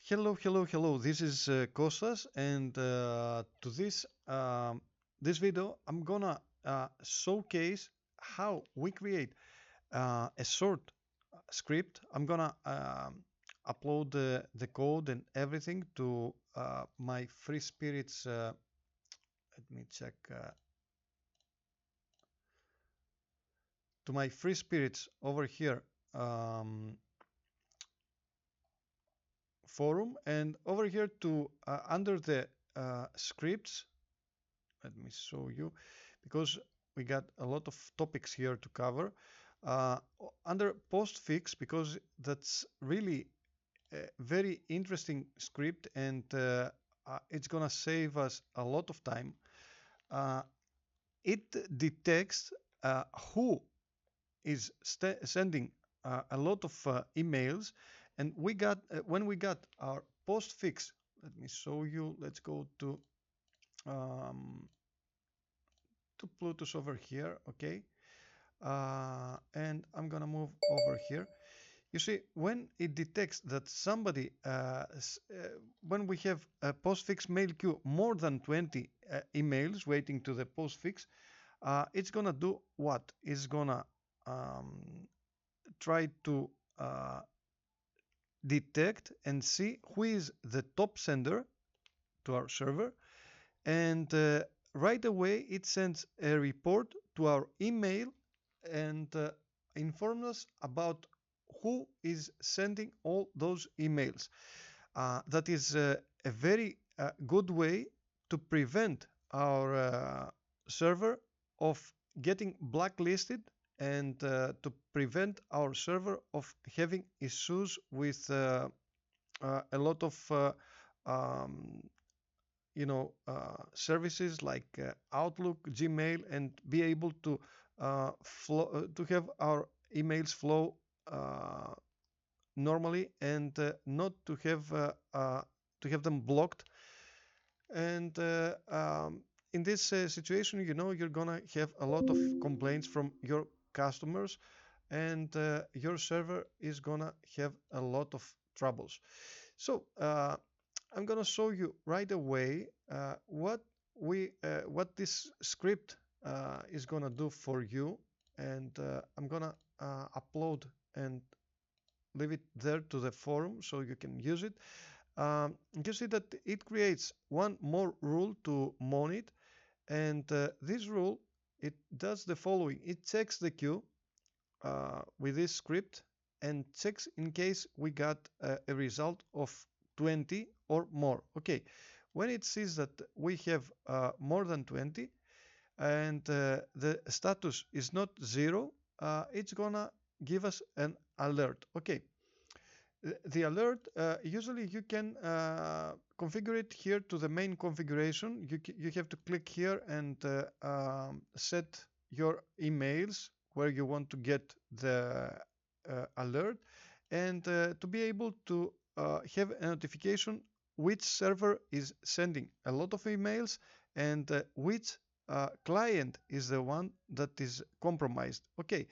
Hello. This is Kostas, and to this video, I'm gonna showcase how we create a short script. I'm gonna upload the code and everything to my Free Spirits. Let me check to my Free Spirits over here. Forum, and over here to under the scripts. Let me show you, because we got a lot of topics here to cover. Under Postfix, because that's really a very interesting script, and it's gonna save us a lot of time. uh, it detects who is sending a lot of emails, and we got when we got our postfix. Let me show you. Let's go um, to Bluetooth over here. Okay. And I'm gonna move over here. You see, when it detects that somebody when we have a postfix mail queue more than 20 emails waiting to the postfix, it's gonna do what? It's gonna um, try to detect and see who is the top sender to our server, and right away it sends a report to our email and informs us about who is sending all those emails. That is a very good way to prevent our server of getting blacklisted, and to prevent our server of having issues with a lot of um, services like Outlook, Gmail, and be able to to have our emails flow uh, normally, and not to have them blocked. And in this situation, you're gonna have a lot of complaints from your customers, and your server is gonna have a lot of troubles. So I'm gonna show you right away what this script is gonna do for you, and I'm gonna upload and leave it there to the forum so you can use it. You see that it creates one more rule to Monit, and this rule, it does the following. It checks the queue with this script, and checks in case we got a result of 20 or more. Okay, when it sees that we have more than 20, and the status is not 0, it's gonna give us an alert. Okay, the alert, usually you can configure it here to the main configuration. You have to click here and set your emails where you want to get the alert, and to be able to have a notification which server is sending a lot of emails, and which client is the one that is compromised. Okay,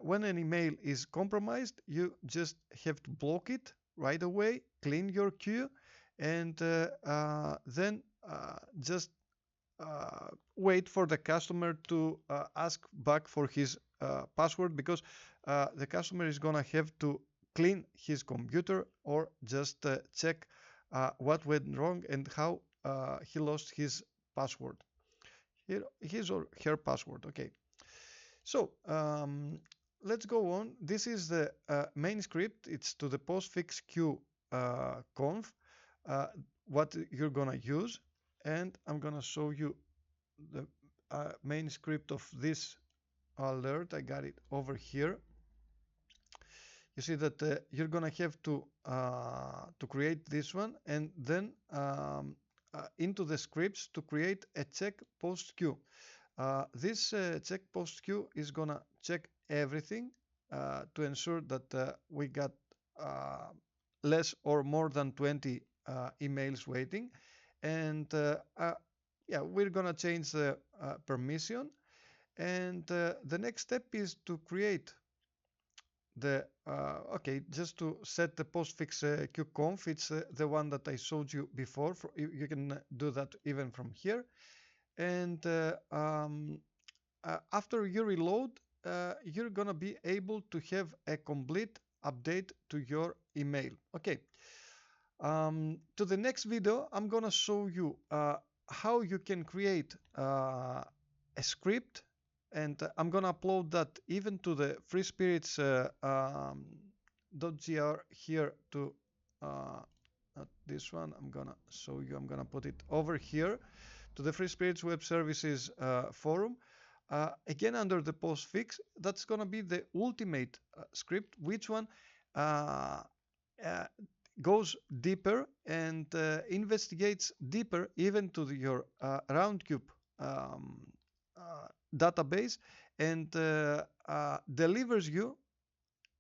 when an email is compromised, you just have to block it right away, clean your queue, and then just wait for the customer to ask back for his password, because the customer is gonna have to clean his computer, or just check what went wrong and how he lost his password, his or her password. Okay, so let's go on. This is the main script. It's to the postfix queue conf, uh, what you're gonna use, and I'm gonna show you the main script of this alert. I got it over here. You see that you're gonna have to create this one, and then into the scripts to create a check post queue. This check post queue is gonna check everything to ensure that we got uh, less or more than 20 emails waiting, and yeah, we're gonna change the permission, and the next step is to create the okay, just to set the postfix qconf, it's the one that I showed you before. You can do that even from here. And after you reload, you're gonna be able to have a complete update to your email. Okay. To the next video, I'm gonna show you how you can create a script, and I'm gonna upload that even to the free spirits .gr here to not this one. I'm gonna show you. I'm gonna put it over here to the free spirits web services forum. Again, under the postfix, that's gonna be the ultimate script. Which one? Uh, goes deeper and investigates deeper even to your roundcube um, database, and delivers you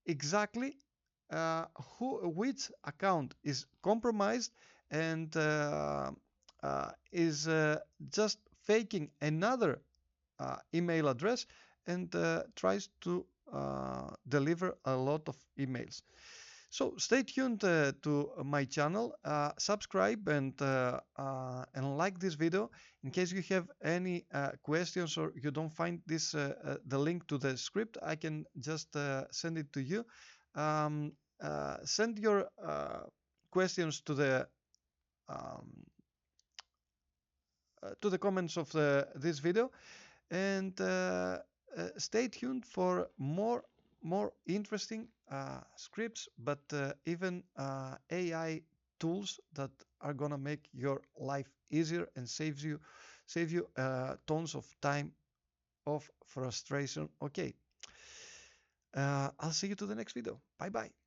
exactly which account is compromised and is just faking another email address, and tries to deliver a lot of emails. So stay tuned to my channel, subscribe, and like this video. In case you have any questions or you don't find this the link to the script, I can just send it to you. Send your questions um, to the comments of this video, and stay tuned for more interesting scripts, but even AI tools that are gonna make your life easier and save you tons of time of frustration. Okay, I'll see you to the next video. Bye bye.